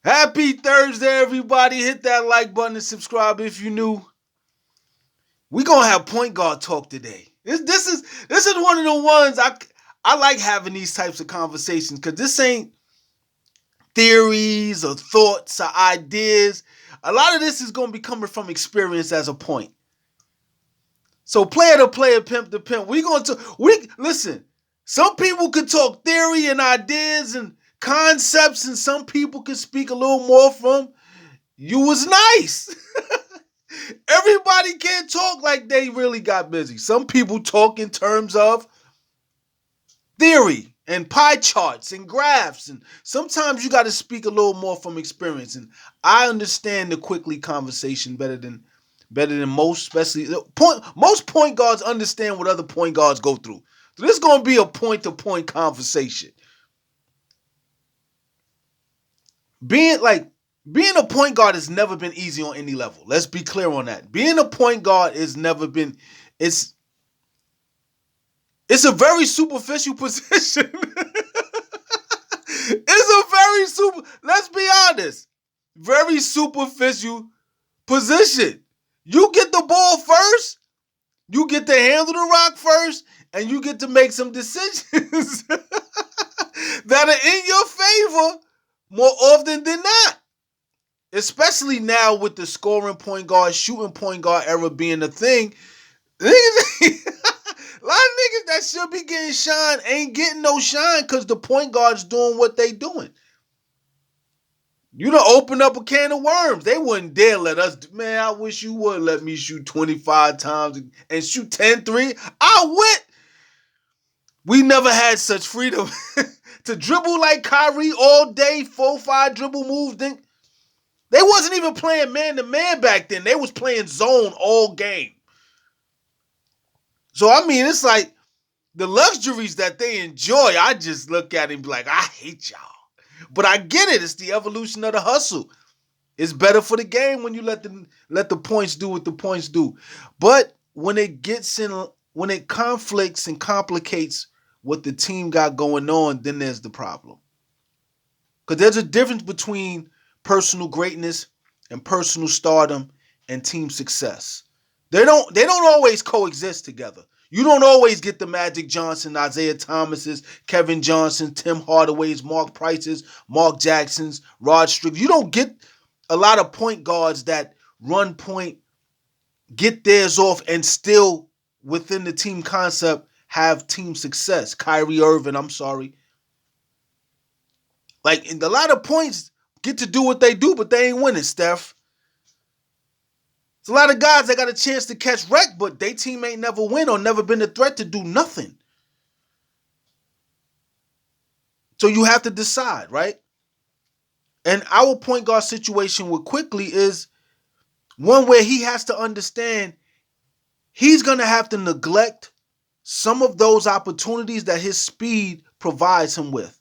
Happy Thursday, everybody. Hit that like button and subscribe if you new. We gonna have point guard talk today. This is one of the ones I like having these types of conversations because this ain't theories or thoughts or ideas. A lot of this is gonna be coming from experience as a point. So player to player, pimp to pimp. We listen. Some people could talk theory and ideas and concepts, and some people could speak a little more from you was nice. Everybody can't talk like they really got busy. Some people talk in terms of theory and pie charts and graphs, and sometimes you got to speak a little more from experience. And I understand the quickly conversation better than most, especially most point guards understand what other point guards go through. So this is gonna be a point to point conversation. Being a point guard has never been easy on any level. Let's be clear on that. Being a point guard has never been. It's a very superficial position. It's a very Let's be honest. Very superficial position. You get the ball first. You get to handle the rock first, and you get to make some decisions that are in your favor more often than not. Especially now with the scoring point guard, shooting point guard era being a thing. A lot of niggas that should be getting shine ain't getting no shine because the point guard's doing what they doing. You done open up a can of worms. They wouldn't dare let us. Man, I wish you would let me shoot 25 times and shoot 10-3. I would. We never had such freedom to dribble like Kyrie all day, 4-5 dribble moves. They wasn't even playing man-to-man back then. They was playing zone all game. So, I mean, it's like the luxuries that they enjoy, I just look at it and be like, I hate y'all. But I get it. It's the evolution of the hustle. It's better for the game when you let the points do what the points do. But when it conflicts and complicates what the team got going on, then there's the problem. Because there's a difference between personal greatness and personal stardom and team success. They don't always coexist together. You don't always get the Magic Johnson, Isaiah Thomases, Kevin Johnson, Tim Hardaway's, Mark Price's, Mark Jackson's, Rod Strickland. You don't get a lot of point guards that run point, get theirs off, and still within the team concept have team success. Kyrie Irving, I'm sorry. Like, a lot of points get to do what they do, but they ain't winning, Steph. It's a lot of guys that got a chance to catch wreck, but they team ain't never win or never been a threat to do nothing. So you have to decide, right? And our point guard situation with Quickley is one where he has to understand he's going to have to neglect some of those opportunities that his speed provides him with,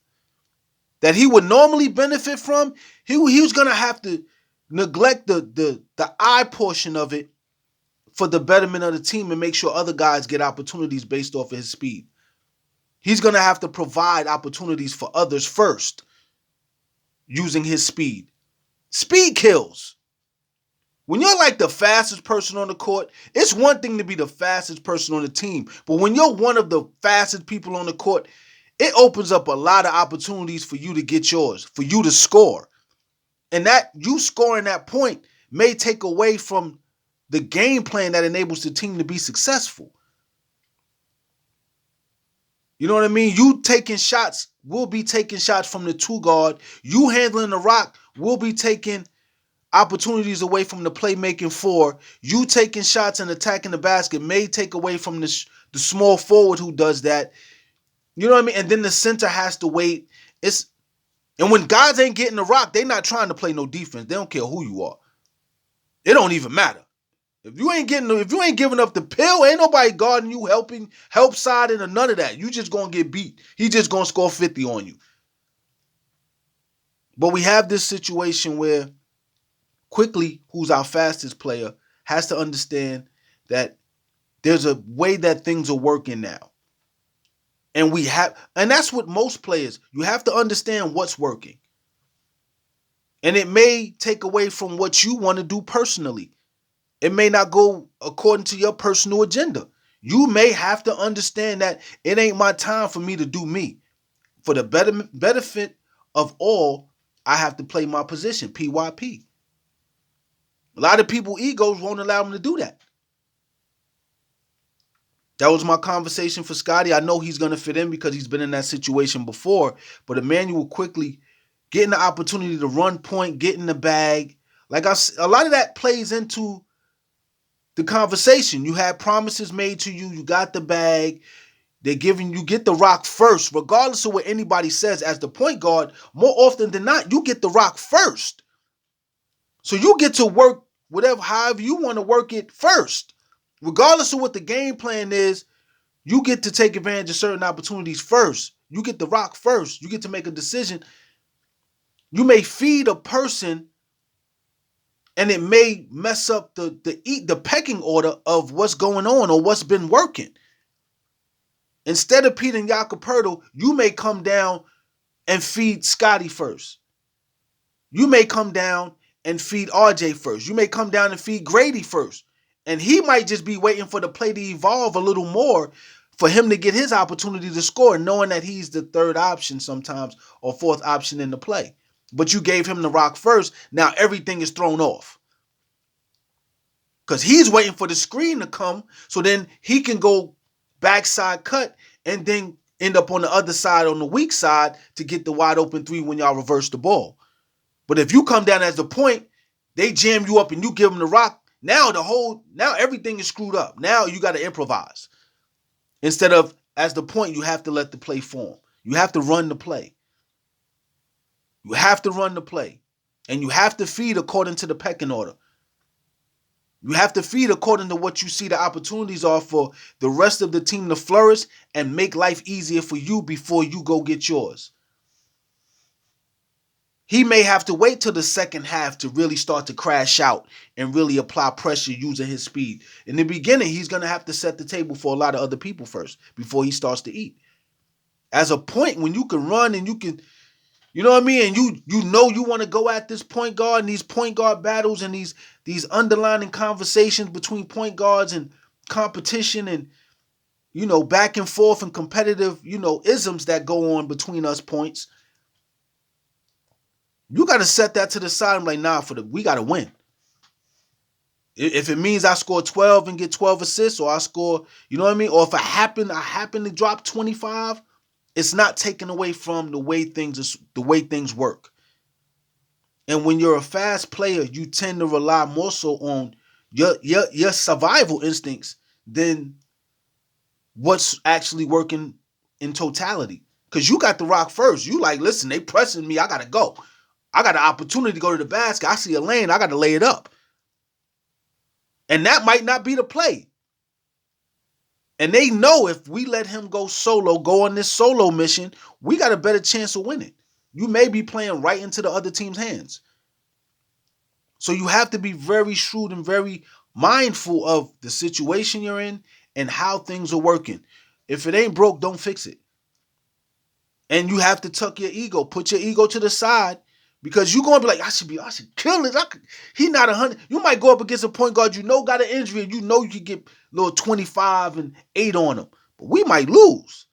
that he would normally benefit from. He was going to have to neglect the eye portion of it for the betterment of the team and make sure other guys get opportunities based off of his speed. He's going to have to provide opportunities for others first using his speed. Speed kills. When you're like the fastest person on the court, it's one thing to be the fastest person on the team. But when you're one of the fastest people on the court, it opens up a lot of opportunities for you to get yours, for you to score. And that you scoring that point may take away from the game plan that enables the team to be successful. You know what I mean? You taking shots, will be taking shots from the two guard. You handling the rock, will be taking opportunities away from the playmaking four. You taking shots and attacking the basket may take away from the small forward who does that. You know what I mean? And then the center has to wait. And when guys ain't getting the rock, they not trying to play no defense. They don't care who you are. It don't even matter. If you ain't giving up the pill, ain't nobody guarding you, help siding or none of that. You just gonna get beat. He just gonna score 50 on you. But we have this situation where Quickley, who's our fastest player, has to understand that there's a way that things are working now. And that's what most players, you have to understand what's working. And it may take away from what you want to do personally. It may not go according to your personal agenda. You may have to understand that it ain't my time for me to do me. For the benefit of all, I have to play my position, PYP. A lot of people egos won't allow them to do that. That was my conversation for Scotty. I know he's going to fit in because he's been in that situation before. But Immanuel Quickley getting the opportunity to run point, get in the bag. A lot of that plays into the conversation. You had promises made to you. You got the bag. They're giving you get the rock first, regardless of what anybody says. As the point guard, more often than not, you get the rock first. So you get to work however you want to work it first. Regardless of what the game plan is, you get to take advantage of certain opportunities first. You get the rock first. You get to make a decision. You may feed a person and it may mess up the pecking order of what's going on or what's been working. Instead of Pete and Jacoperto, you may come down and feed Scotty first. You may come down and feed RJ first. You may come down and feed Grady first. And he might just be waiting for the play to evolve a little more for him to get his opportunity to score, knowing that he's the third option sometimes or fourth option in the play. But you gave him the rock first. Now everything is thrown off. Because he's waiting for the screen to come so then he can go backside cut and then end up on the other side, on the weak side, to get the wide open three when y'all reverse the ball. But if you come down as the point, they jam you up and you give them the rock. Now everything is screwed up. Now you got to improvise. Instead of as the point, you have to let the play form. You have to run the play. You have to run the play. And you have to feed according to the pecking order. You have to feed according to what you see the opportunities are for the rest of the team to flourish and make life easier for you before you go get yours. He may have to wait till the second half to really start to crash out and really apply pressure using his speed. In the beginning, he's going to have to set the table for a lot of other people first before he starts to eat. As a point, when you can run and you can, you know what I mean? And you want to go at this point guard and these point guard battles and these underlining conversations between point guards and competition and, back and forth and competitive, isms that go on between us points. You got to set that to the side. I'm like, nah, we got to win. If it means I score 12 and get 12 assists, or I score, you know what I mean? Or if I happen to drop 25, it's not taken away from the way things work. And when you're a fast player, you tend to rely more so on your survival instincts than what's actually working in totality. Because you got the rock first. You like, listen, they pressing me. I got to go. I got an opportunity to go to the basket. I see a lane. I got to lay it up. And that might not be the play. And they know if we let him go on this solo mission, we got a better chance of winning. You may be playing right into the other team's hands. So you have to be very shrewd and very mindful of the situation you're in and how things are working. If it ain't broke, don't fix it. And you have to tuck your ego. Put your ego to the side. Because you're going to be like, I should kill it. He not 100. You might go up against a point guard got an injury and you could get little 25 and 8 on him. But we might lose.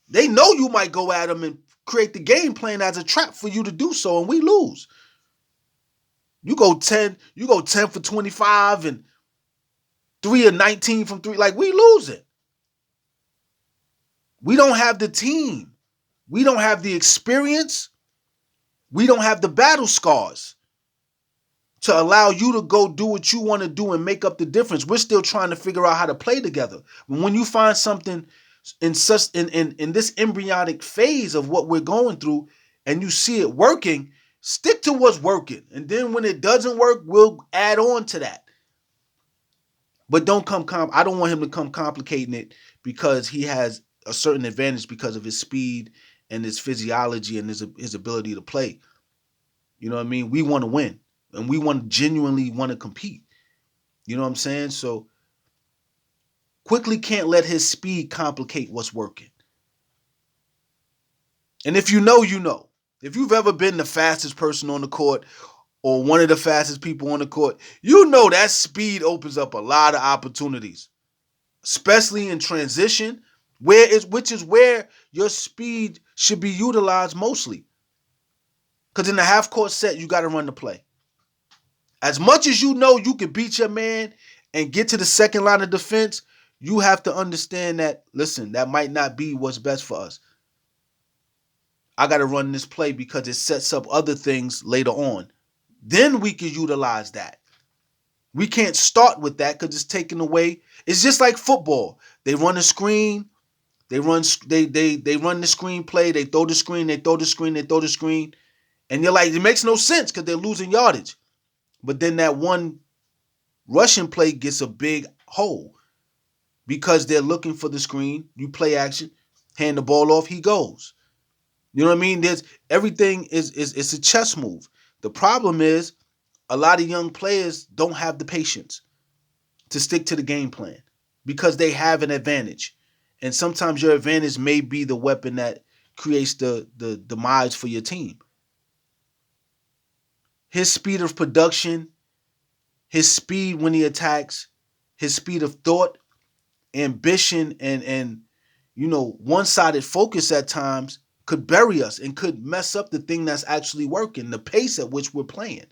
They know you might go at him and create the game plan as a trap for you to do so, and we lose. You go 10 for 25 and 3 or 19 from 3. Like, we lose it. We don't have the team. We don't have the experience. We don't have the battle scars to allow you to go do what you want to do and make up the difference. We're still trying to figure out how to play together. When you find something in this embryonic phase of what we're going through and you see it working, stick to what's working. And then when it doesn't work, we'll add on to that. But I don't want him to come complicating it because he has a certain advantage because of his speed and his physiology and his ability to play. You know what I mean? We want to win and we genuinely want to compete. You know what I'm saying? So Quickley can't let his speed complicate what's working. And if you know, you know. If you've ever been the fastest person on the court or one of the fastest people on the court, you know that speed opens up a lot of opportunities, especially in transition, which is where your speed should be utilized mostly. Because in the half court set, you got to run the play. As much as you know you can beat your man and get to the second line of defense, you have to understand that, listen, that might not be what's best for us. I got to run this play because it sets up other things later on. Then we can utilize that. We can't start with that because it's taken away. It's just like football. They run a screen. They run the screen play. They throw the screen. They throw the screen. They throw the screen. And you're like, it makes no sense because they're losing yardage. But then that one rushing play gets a big hole because they're looking for the screen. You play action, hand the ball off, he goes. You know what I mean? There's everything is it's a chess move. The problem is a lot of young players don't have the patience to stick to the game plan because they have an advantage. And sometimes your advantage may be the weapon that creates the demise for your team. His speed of production, his speed when he attacks, his speed of thought, ambition, and one-sided focus at times could bury us and could mess up the thing that's actually working, the pace at which we're playing.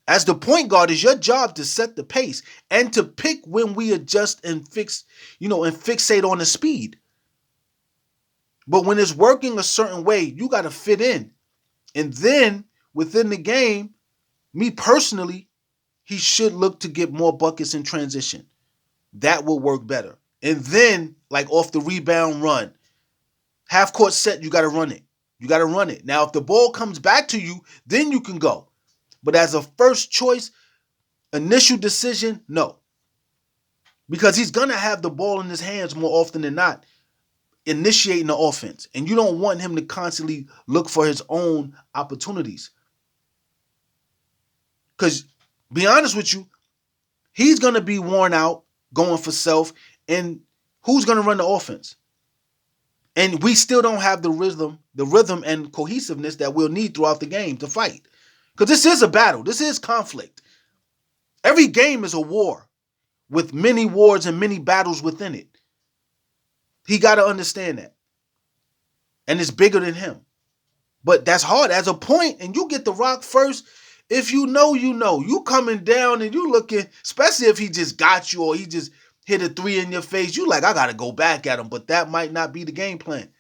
As the point guard, it's your job to set the pace and to pick when we adjust and fixate on the speed. But when it's working a certain way, you got to fit in. And then within the game, me personally, he should look to get more buckets in transition. That will work better. And then, like off the rebound run, half court set, you got to run it. You got to run it. Now, if the ball comes back to you, then you can go. But as a first choice, initial decision, no. Because he's going to have the ball in his hands more often than not, initiating the offense. And you don't want him to constantly look for his own opportunities. Because, be honest with you, he's going to be worn out going for self. And who's going to run the offense? And we still don't have the rhythm and cohesiveness that we'll need throughout the game to fight. Because this is a battle. This is conflict. Every game is a war with many wars and many battles within it. He got to understand that. And it's bigger than him. But that's hard as a point, and you get the rock first. If you know, you know. You coming down and you looking, especially if he just got you or he just hit a three in your face, you like, I got to go back at him. But that might not be the game plan.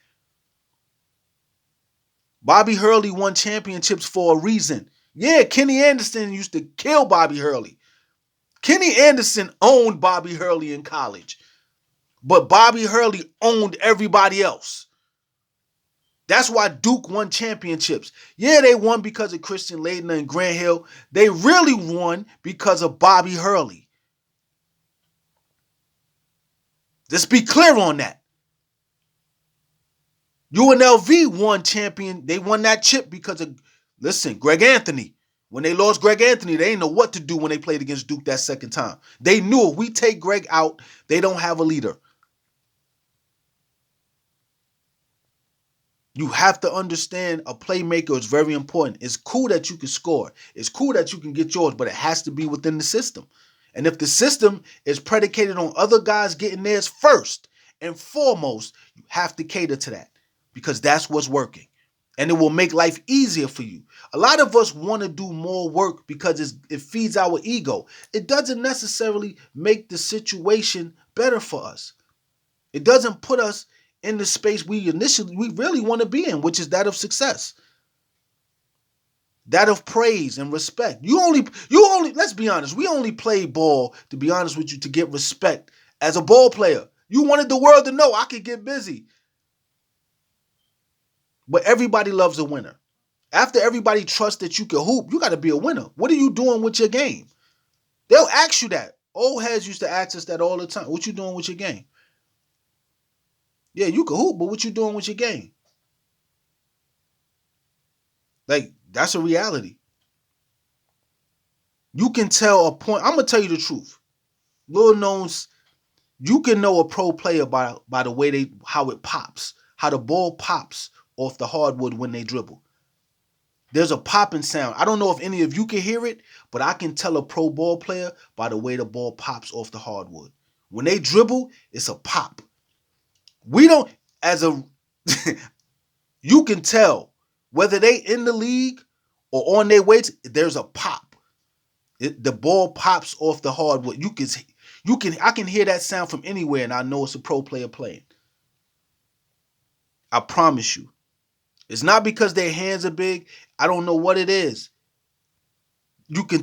Bobby Hurley won championships for a reason. Yeah, Kenny Anderson used to kill Bobby Hurley. Kenny Anderson owned Bobby Hurley in college. But Bobby Hurley owned everybody else. That's why Duke won championships. Yeah, they won because of Christian Laettner and Grant Hill. They really won because of Bobby Hurley. Let's be clear on that. UNLV won champion. They won that chip because of, Greg Anthony. When they lost Greg Anthony, they didn't know what to do when they played against Duke that second time. They knew if we take Greg out, they don't have a leader. You have to understand a playmaker is very important. It's cool that you can score. It's cool that you can get yours, but it has to be within the system. And if the system is predicated on other guys getting theirs first and foremost, you have to cater to that because that's what's working. And it will make life easier for you. A lot of us want to do more work because it feeds our ego. It doesn't necessarily make the situation better for us. It doesn't put us in the space we really want to be in, which is that of success, that of praise and respect. You only, let's be honest, we only play ball, to be honest with you, to get respect as a ball player. You wanted the world to know I could get busy. But everybody loves a winner. After everybody trusts that you can hoop, you got to be a winner. What are you doing with your game? They'll ask you that. Old heads used to ask us that all the time. What you doing with your game? Yeah, you can hoop, but what you doing with your game? Like, that's a reality. You can tell a point. I'm going to tell you the truth. Little knowns, you can know a pro player by the way how it pops, how the ball pops off the hardwood when they dribble. There's a popping sound. I don't know if any of you can hear it, but I can tell a pro ball player by the way the ball pops off the hardwood. When they dribble, it's a pop. We don't, as a, you can tell whether they in the league or on their way to, there's a pop. The ball pops off the hardwood. I can hear that sound from anywhere, and I know it's a pro player playing. I promise you. It's not because their hands are big. I don't know what it is.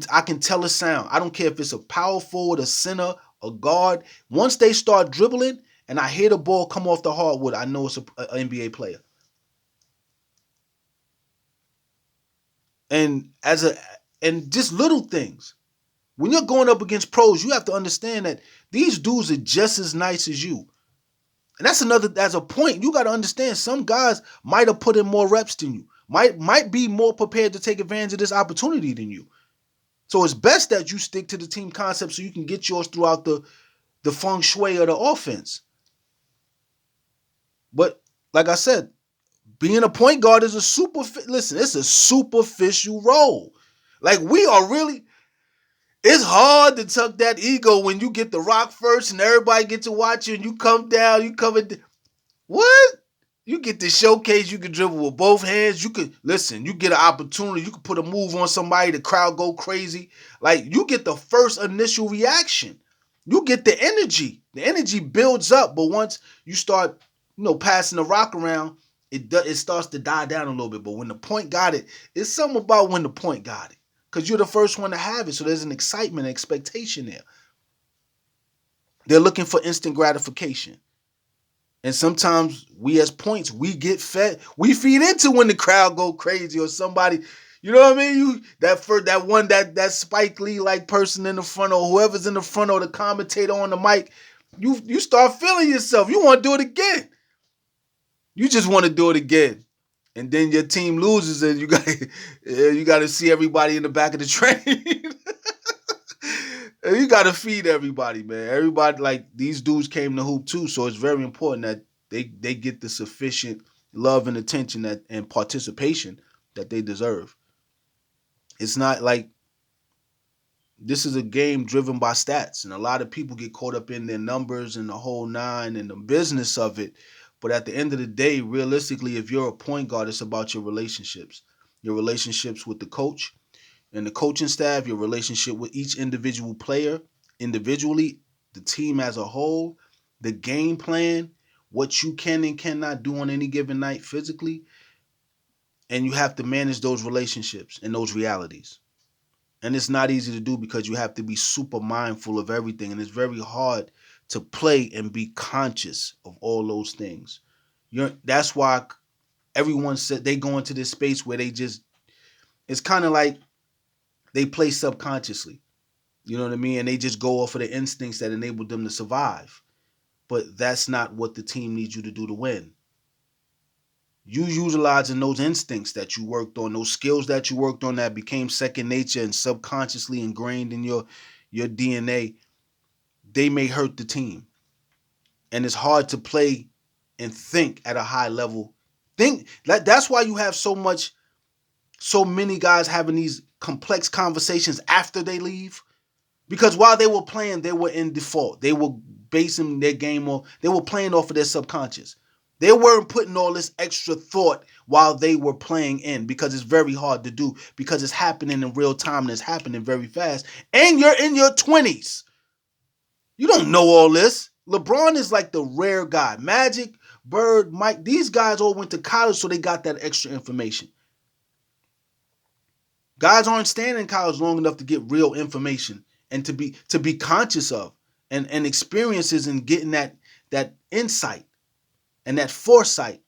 I can tell a sound. I don't care if it's a power forward, a center, a guard. Once they start dribbling and I hear the ball come off the hardwood, I know it's an NBA player. And just little things. When you're going up against pros, you have to understand that these dudes are just as nice as you. And that's as a point, you got to understand some guys might have put in more reps than you, might be more prepared to take advantage of this opportunity than you. So it's best that you stick to the team concept so you can get yours throughout the feng shui of the offense. But like I said, being a point guard is it's a superficial role. Like it's hard to tuck that ego when you get the rock first and everybody get to watch you and you come down, what? You get to showcase, you can dribble with both hands. You get an opportunity. You can put a move on somebody, the crowd go crazy. Like, you get the first initial reaction. You get the energy. The energy builds up, but once you start, passing the rock around, it starts to die down a little bit. But when the point got it, it's something about when the point got it. Because you're the first one to have it, so there's an excitement, expectation there. They're looking for instant gratification. And sometimes we as points, we feed into when the crowd go crazy or somebody, you know what I mean? That Spike Lee like person in the front or whoever's in the front or the commentator on the mic, you start feeling yourself. You want to do it again. You just want to do it again. And then your team loses and you got to see everybody in the back of the train. You got to feed everybody, man. Everybody, like, these dudes came to hoop too, so it's very important that they get the sufficient love and attention and participation that they deserve. It's not like this is a game driven by stats, and a lot of people get caught up in their numbers and the whole nine and the business of it. But at the end of the day, realistically, if you're a point guard, it's about your relationships with the coach and the coaching staff, your relationship with each individual player individually, the team as a whole, the game plan, what you can and cannot do on any given night physically, and you have to manage those relationships and those realities. And it's not easy to do because you have to be super mindful of everything, and it's very hard to play and be conscious of all those things. That's why everyone said they go into this space where it's kind of like they play subconsciously. You know what I mean? And they just go off of the instincts that enabled them to survive. But that's not what the team needs you to do to win. You utilizing those instincts that you worked on, those skills that you worked on that became second nature and subconsciously ingrained in your DNA, they may hurt the team. And it's hard to play and think at a high level. That's why you have so many guys having these complex conversations after they leave. Because while they were playing, they were in default. They were basing their game on, they were playing off of their subconscious. They weren't putting all this extra thought while they were playing in, because it's very hard to do, because it's happening in real time and it's happening very fast. And you're in your 20s. You don't know all this. LeBron is like the rare guy. Magic, Bird, Mike, these guys all went to college, so they got that extra information. Guys aren't staying in college long enough to get real information and to be conscious of and experiences and getting that insight and that foresight.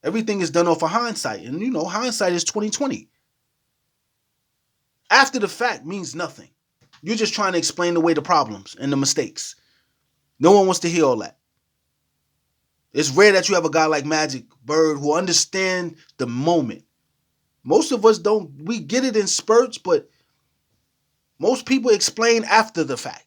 Everything is done off of hindsight. And hindsight is 2020. After the fact means nothing. You're just trying to explain away the problems and the mistakes. No one wants to hear all that. It's rare that you have a guy like Magic, Bird, who understand the moment. Most of us don't. We get it in spurts, but most people explain after the fact.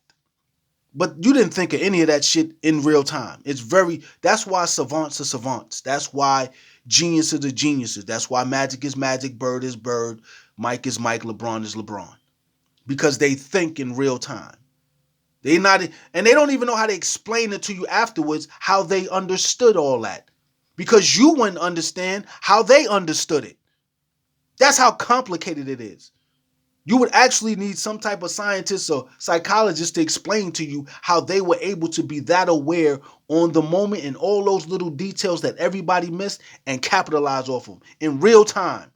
But you didn't think of any of that shit in real time. That's why savants are savants. That's why Geniuses are geniuses. That's why Magic is Magic, Bird is Bird, Mike is Mike, LeBron is LeBron. Because they think in real time. They not, and they don't even know how to explain it to you afterwards, how they understood all that. Because you wouldn't understand how they understood it. That's how complicated it is. You would actually need some type of scientist or psychologist to explain to you how they were able to be that aware on the moment and all those little details that everybody missed and capitalize off of in real time.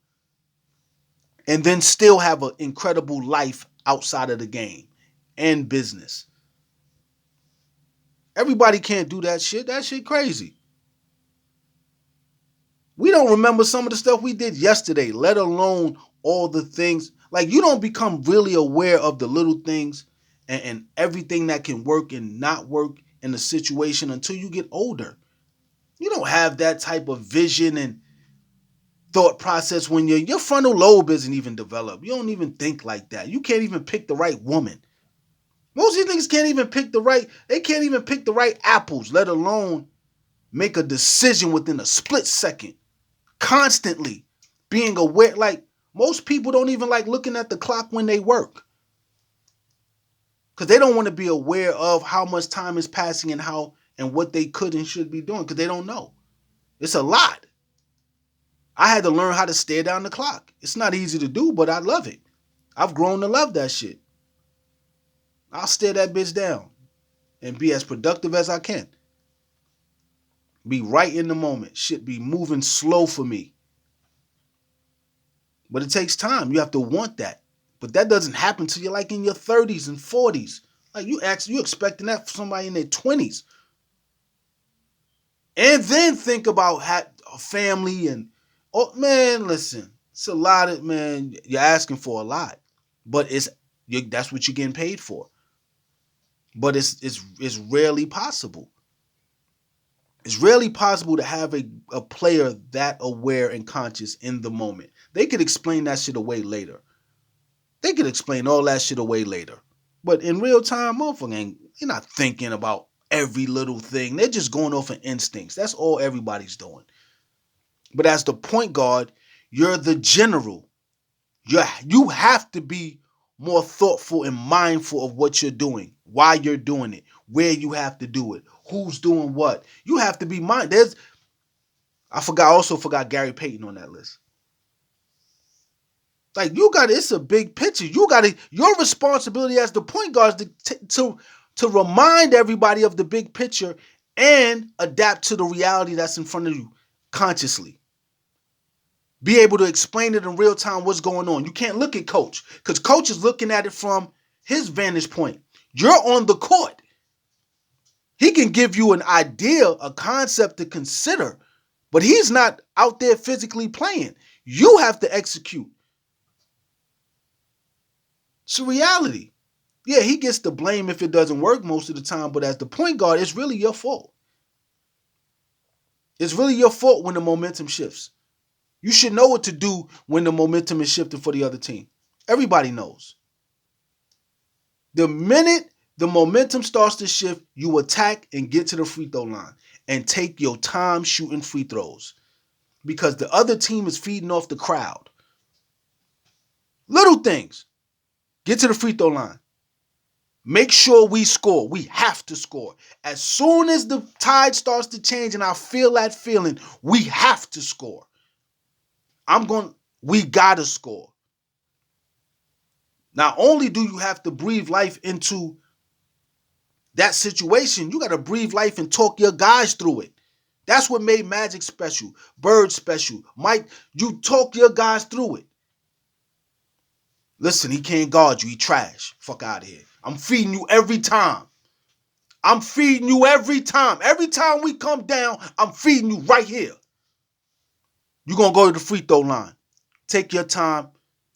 And then still have an incredible life outside of the game and business. Everybody can't do that shit. That shit crazy. We don't remember some of the stuff we did yesterday, let alone all the things. Like, you don't become really aware of the little things and everything that can work and not work in a situation until you get older. You don't have that type of vision and thought process when your frontal lobe isn't even developed. You don't even think like that. You can't even pick the right woman. Most of these niggas can't even pick they can't even pick the right apples, let alone make a decision within a split second. Constantly being aware. Like, most people don't even like looking at the clock when they work. Because they don't want to be aware of how much time is passing and how and what they could and should be doing. Because they don't know. It's a lot. I had to learn how to stare down the clock. It's not easy to do, but I love it. I've grown to love that shit. I'll stare that bitch down and be as productive as I can. Be right in the moment. Shit be moving slow for me. But it takes time. You have to want that. But that doesn't happen till you're like in your 30s and 40s. Like, you expecting that for somebody in their 20s. And then think about a family and, oh man, listen, it's a lot of, man, you're asking for a lot. But that's what you're getting paid for. But it's rarely possible. It's rarely possible to have a player that aware and conscious in the moment. They could explain that shit away later. They could explain all that shit away later. But in real time, motherfucker, you're not thinking about every little thing. They're just going off of instincts. That's all everybody's doing. But as the point guard, you're the general. You have to be more thoughtful and mindful of what you're doing, why you're doing it, where you have to do it, who's doing what. You have to be mindful. I also forgot Gary Payton on that list. Like, it's a big picture. Your responsibility as the point guard is to remind everybody of the big picture and adapt to the reality that's in front of you consciously. Be able to explain it in real time what's going on. You can't look at coach because coach is looking at it from his vantage point. You're on the court. He can give you an idea, a concept to consider, but he's not out there physically playing. You have to execute. It's a reality. Yeah, he gets the blame if it doesn't work most of the time, but as the point guard, it's really your fault. It's really your fault when the momentum shifts. You should know what to do when the momentum is shifting for the other team. Everybody knows. The minute the momentum starts to shift, you attack and get to the free throw line and take your time shooting free throws because the other team is feeding off the crowd. Little things. Get to the free throw line. Make sure we score. We have to score. As soon as the tide starts to change and I feel that feeling, we have to score. We gotta score. Not only do you have to breathe life into that situation, you gotta breathe life and talk your guys through it. That's what made Magic special, Bird special. Mike, you talk your guys through it. Listen, he can't guard you. He trash. Fuck out of here. I'm feeding you every time. Every time we come down, I'm feeding you right here. You're going to go to the free throw line. Take your time.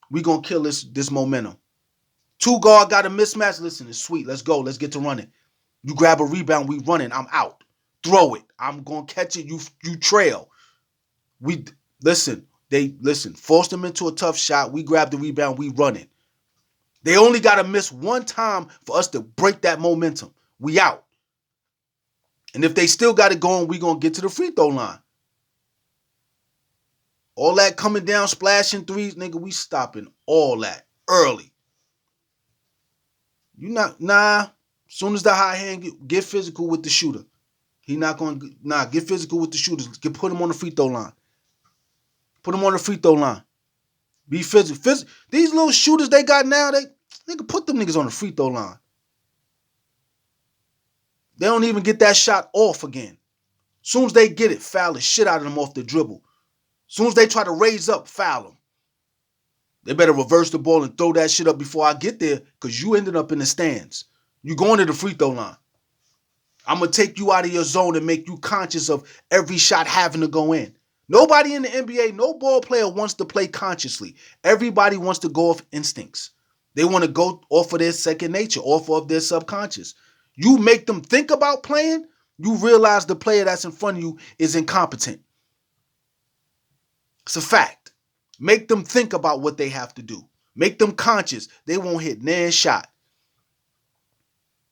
We're going to kill this momentum. Two guard got a mismatch. Listen, it's sweet. Let's go. Let's get to running. You grab a rebound. We running. I'm out. Throw it. I'm going to catch it. You trail. Force them into a tough shot. We grab the rebound. We running. They only got to miss one time for us to break that momentum. We out. And if they still got it going, we going to get to the free throw line. All that coming down, splashing threes, nigga, we stopping all that early. You not, nah. Soon as the high hand get physical with the shooter. He not going to, get physical with the shooters. Put him on the free throw line. Put him on the free throw line. Be physical. These little shooters they got now, they can put them niggas on the free throw line. They don't even get that shot off again. Soon as they get it, foul the shit out of them off the dribble. Soon as they try to raise up, foul them. They better reverse the ball and throw that shit up before I get there because you ended up in the stands. You going to the free throw line. I'm going to take you out of your zone and make you conscious of every shot having to go in. Nobody in the NBA, no ball player wants to play consciously. Everybody wants to go off instincts. They want to go off of their second nature, off of their subconscious. You make them think about playing, you realize the player that's in front of you is incompetent. It's a fact. Make them think about what they have to do. Make them conscious. They won't hit nan shot.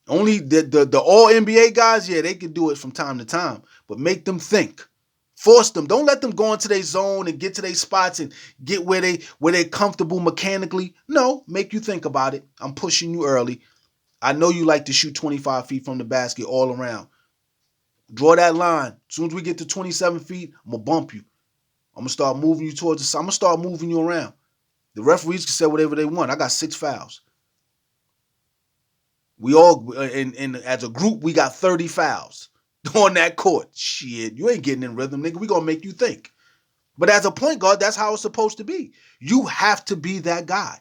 Only the all NBA guys, yeah, they can do it from time to time, but make them think. Force them. Don't let them go into their zone and get to their spots and get where they're comfortable mechanically. No, make you think about it. I'm pushing you early. I know you like to shoot 25 feet from the basket all around. Draw that line. As soon as we get to 27 feet, I'm going to bump you. I'm going to start moving you towards the side. I'm going to start moving you around. The referees can say whatever they want. I got 6 fouls. We all, and as a group, we got 30 fouls on that court. Shit, you ain't getting in rhythm, nigga. We going to make you think. But as a point guard, that's how it's supposed to be. You have to be that guy.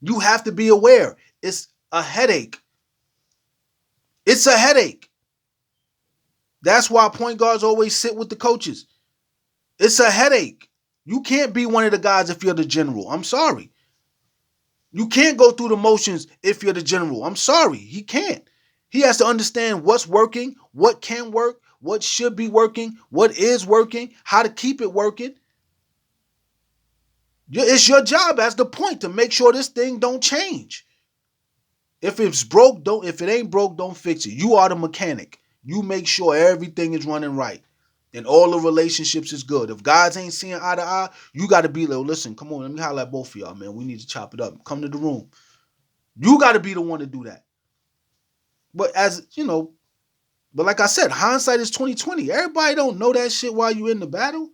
You have to be aware. It's a headache. It's a headache. That's why point guards always sit with the coaches. It's a headache. You can't be one of the guys if you're the general. I'm sorry. You can't go through the motions if you're the general. I'm sorry. He can't. He has to understand what's working, what can work, what should be working, what is working, how to keep it working. It's your job as the point to make sure this thing don't change. If it's broke, if it ain't broke, don't fix it. You are the mechanic. You make sure everything is running right. And all the relationships is good. If guys ain't seeing eye to eye, you got to be like, listen, come on, let me holler at both of y'all, man. We need to chop it up. Come to the room. You got to be the one to do that. But but like I said, hindsight is 2020. Everybody don't know that shit while you in the battle.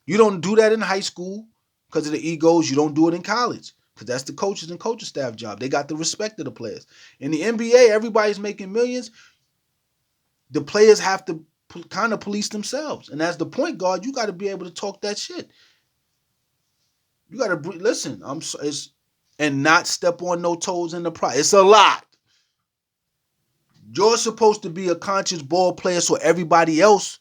You don't do that in high school because of the egos. You don't do it in college because that's the coaches and coaching staff job. They got the respect of the players. In the NBA, everybody's making millions. The players have to kind of police themselves. And as the point guard, you got to be able to talk that shit. You got to listen. And not step on no toes in the process. It's a lot. You're supposed to be a conscious ball player so everybody else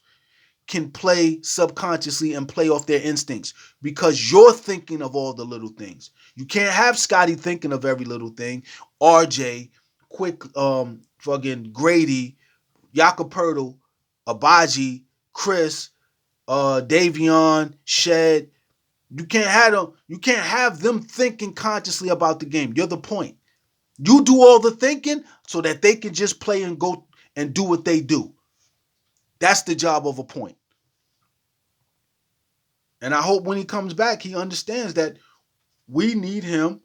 can play subconsciously and play off their instincts because you're thinking of all the little things. You can't have Scotty thinking of every little thing. RJ, fucking Grady, Jakob Abaji, Chris, Davion, Shed. You can't have them thinking consciously about the game. You're the point. You do all the thinking so that they can just play and go and do what they do. That's the job of a point. And I hope when he comes back, he understands that we need him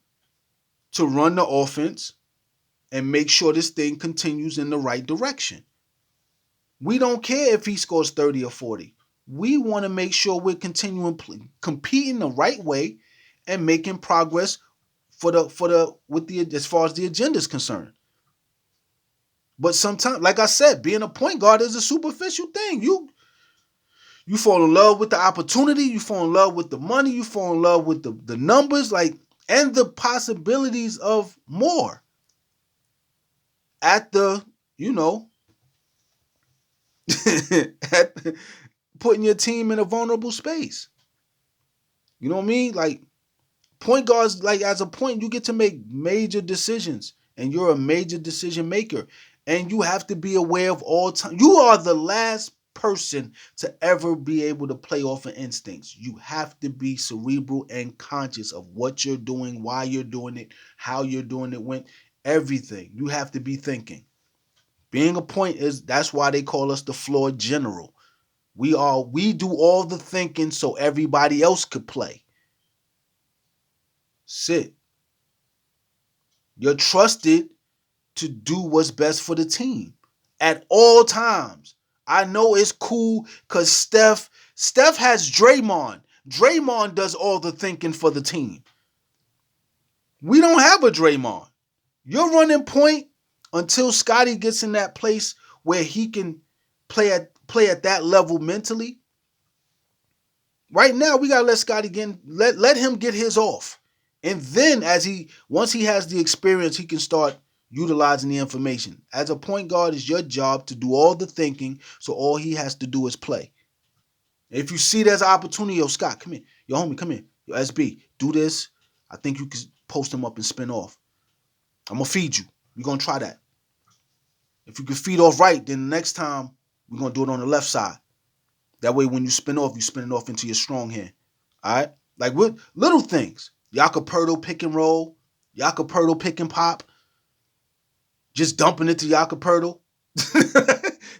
to run the offense and make sure this thing continues in the right direction. We don't care if he scores 30 or 40. We want to make sure we're continuing competing the right way and making progress as far as the agenda is concerned. But sometimes, like I said, being a point guard is a superficial thing. You fall in love with the opportunity, you fall in love with the money, you fall in love with the numbers, and the possibilities of more at the, at putting your team in a vulnerable space. You know what I mean? Point guards, as a point, you get to make major decisions, and you're a major decision maker, and you have to be aware of all time. You are the last person to ever be able to play off of instincts. You have to be cerebral and conscious of what you're doing, why you're doing it, how you're doing it, when everything. You have to be thinking. Being a point that's why they call us the floor general. We do all the thinking so everybody else could play. Sit. You're trusted to do what's best for the team at all times. I know it's cool because Steph has Draymond. Draymond does all the thinking for the team. We don't have a Draymond. You're running point until Scotty gets in that place where he can play at that level mentally. Right now, we gotta let Scotty let him get his off, and then once he has the experience, he can start utilizing the information. As a point guard, it's your job to do all the thinking, so all he has to do is play. If you see there's an opportunity, yo, Scott, come here, yo, homie, come here, yo, SB, do this. I think you can post him up and spin off. I'm gonna feed you. We're gonna try that. If you can feed off right, then the next time we're gonna do it on the left side. That way, when you spin it off into your strong hand. All right? Like with little things. Yakapurdo pick and roll. Yakapurdo pick and pop. Just dumping it to Yakapurdo.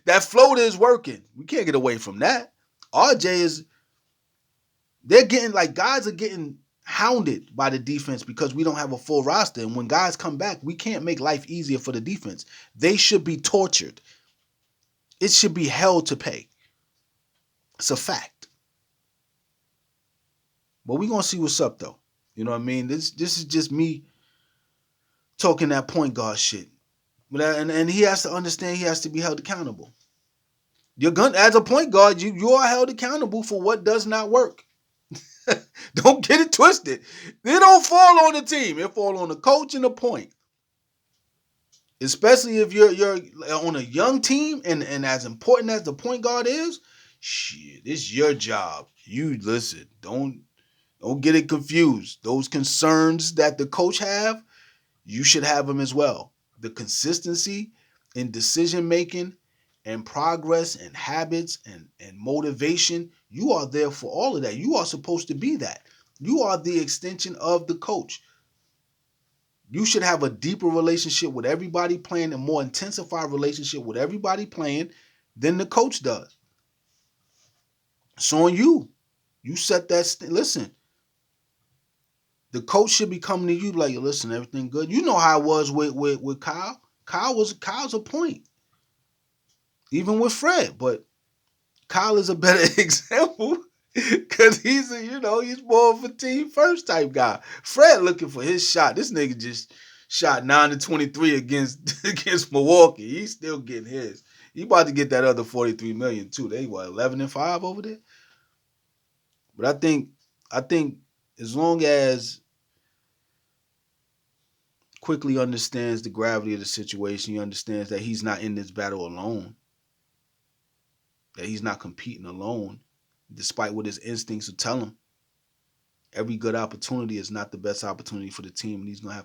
That floater is working. We can't get away from that. They're getting, like, guys are getting hounded by the defense because we don't have a full roster. And when guys come back, we can't make life easier for the defense. They should be tortured. It should be hell to pay. It's a fact. But we're going to see what's up, though. You know what I mean? This is just me talking that point guard shit. And he has to understand he has to be held accountable. As a point guard, you are held accountable for what does not work. Don't get it twisted. It don't fall on the team. It fall on the coach and the point. Especially if you're on a young team and as important as the point guard is, shit, it's your job. You listen. Don't get it confused. Those concerns that the coach have, you should have them as well. The consistency in decision making and progress and habits and motivation, you are there for all of that. You are supposed to be that. You are the extension of the coach. You should have a deeper relationship with everybody playing, a more intensified relationship with everybody playing than the coach does. It's on you. You set that. Listen, the coach should be coming to you like, listen, everything good. You know how it was with Kyle. Kyle's a point. Even with Fred, but Kyle is a better example because he's more of a team first type guy. Fred looking for his shot. This nigga just shot 9-23 against Milwaukee. He's still getting his. He about to get that other $43 million too. They 11-5 over there. But I think as long as Quickley understands the gravity of the situation, he understands that he's not in this battle alone. That he's not competing alone, despite what his instincts will tell him. Every good opportunity is not the best opportunity for the team, and he's going to have